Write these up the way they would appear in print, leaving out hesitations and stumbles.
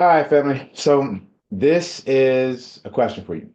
All right, family. So this is a question for you.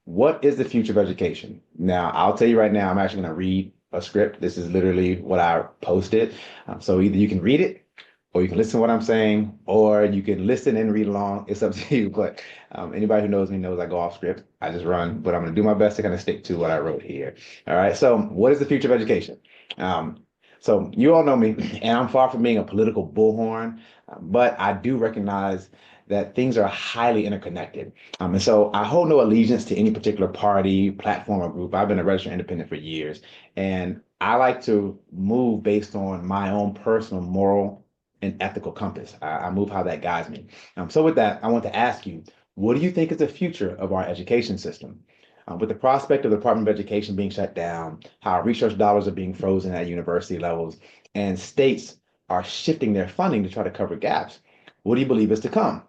What is the future of education? Now, I'll tell you right now, I'm actually going to read a script. This is literally what I posted. So either you can read it, or you can listen to what I'm saying, or you can listen and read along. It's up to you. But anybody who knows me knows I go off script. I just run, but I'm going to do my best to kind of stick to what I wrote here. All right. So, what is the future of education? Um, so you all know me, and I'm far from being a political bullhorn, but I do recognize that things are highly interconnected. And so I hold no allegiance to any particular party, platform, or group. I've been a registered independent for years, and I like to move based on my own personal moral and ethical compass. I move how that guides me. So with that, I want to ask you, what do you think is the future of our education system? With the prospect of the Department of Education being shut down, how research dollars are being frozen at university levels, and states are shifting their funding to try to cover gaps, what do you believe is to come?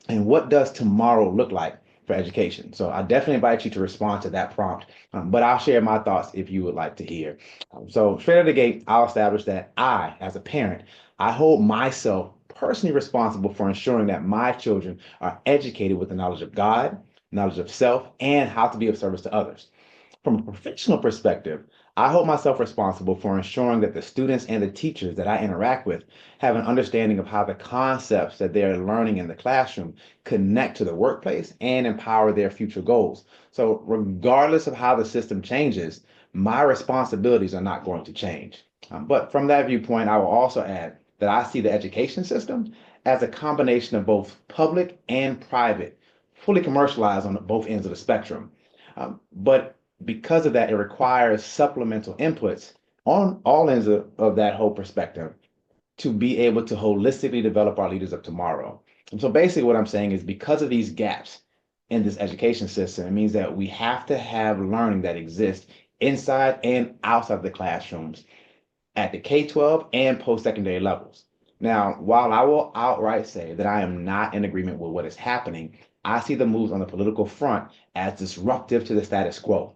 And what does tomorrow look like for education? So I definitely invite you to respond to that prompt, but I'll share my thoughts if you would like to hear. So straight out of the gate, I'll establish that I, as a parent, I hold myself personally responsible for ensuring that my children are educated with the knowledge of God, knowledge of self, and how to be of service to others. From a professional perspective, I hold myself responsible for ensuring that the students and the teachers that I interact with have an understanding of how the concepts that they're learning in the classroom connect to the workplace and empower their future goals. So, regardless of how the system changes, my responsibilities are not going to change. But from that viewpoint, I will also add that I see the education system as a combination of both public and private, fully commercialized on both ends of the spectrum. But because of that, it requires supplemental inputs on all ends of that whole perspective to be able to holistically develop our leaders of tomorrow. And so basically what I'm saying is because of these gaps in this education system, it means that we have to have learning that exists inside and outside the classrooms at the K-12 and post-secondary levels. Now, while I will outright say that I am not in agreement with what is happening, I see the moves on the political front as disruptive to the status quo,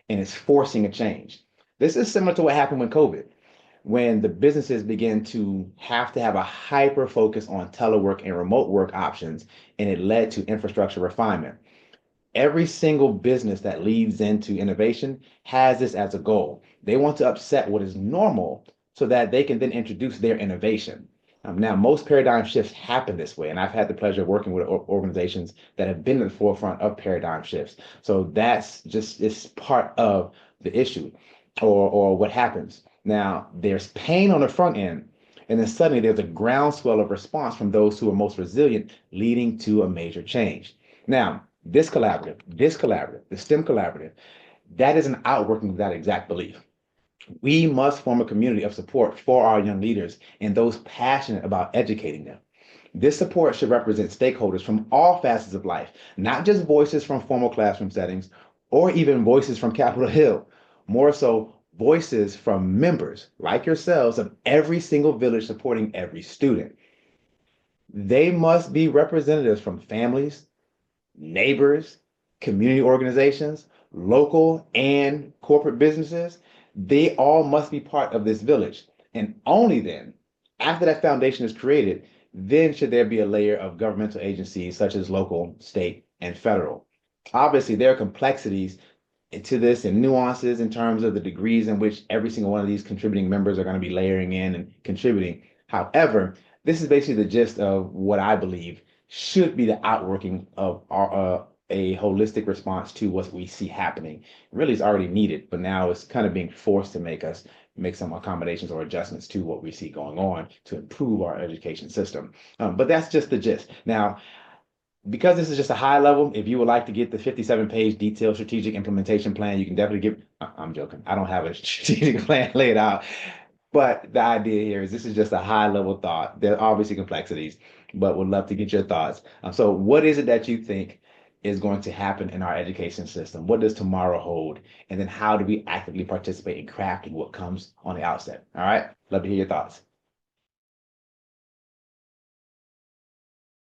and it's forcing a change. This is similar to what happened with COVID, when the businesses begin to have a hyper focus on telework and remote work options, and it led to infrastructure refinement. Every single business that leads into innovation has this as a goal. They want to upset what is normal so that they can then introduce their innovation. Now, most paradigm shifts happen this way, and I've had the pleasure of working with organizations that have been at the forefront of paradigm shifts. So that's just it's part of the issue, or what happens. Now, there's pain on the front end, and then suddenly there's a groundswell of response from those who are most resilient, leading to a major change. Now, the STEM collaborative, that is an outworking of that exact belief. We must form a community of support for our young leaders and those passionate about educating them. This support should represent stakeholders from all facets of life, not just voices from formal classroom settings or even voices from Capitol Hill, more so voices from members like yourselves of every single village supporting every student. They must be representatives from families, neighbors, community organizations, local and corporate businesses. They all must be part of this village. And only then, after that foundation is created, then should there be a layer of governmental agencies such as local, state, and federal. Obviously, there are complexities to this and nuances in terms of the degrees in which every single one of these contributing members are going to be layering in and contributing. However, this is basically the gist of what I believe should be the outworking of a holistic response to what we see happening. Really, it's already needed, but now it's kind of being forced to make some accommodations or adjustments to what we see going on to improve our education system. But that's just the gist. Now, because this is just a high level, if you would like to get the 57-page detailed strategic implementation plan, you can definitely get. I'm joking. I don't have a strategic plan laid out. But the idea here is this is just a high level thought. There are obviously complexities, but would love to get your thoughts. So, what is it that you think is going to happen in our education system? What does tomorrow hold? And then how do we actively participate in crafting what comes on the outset? All right. Love to hear your thoughts.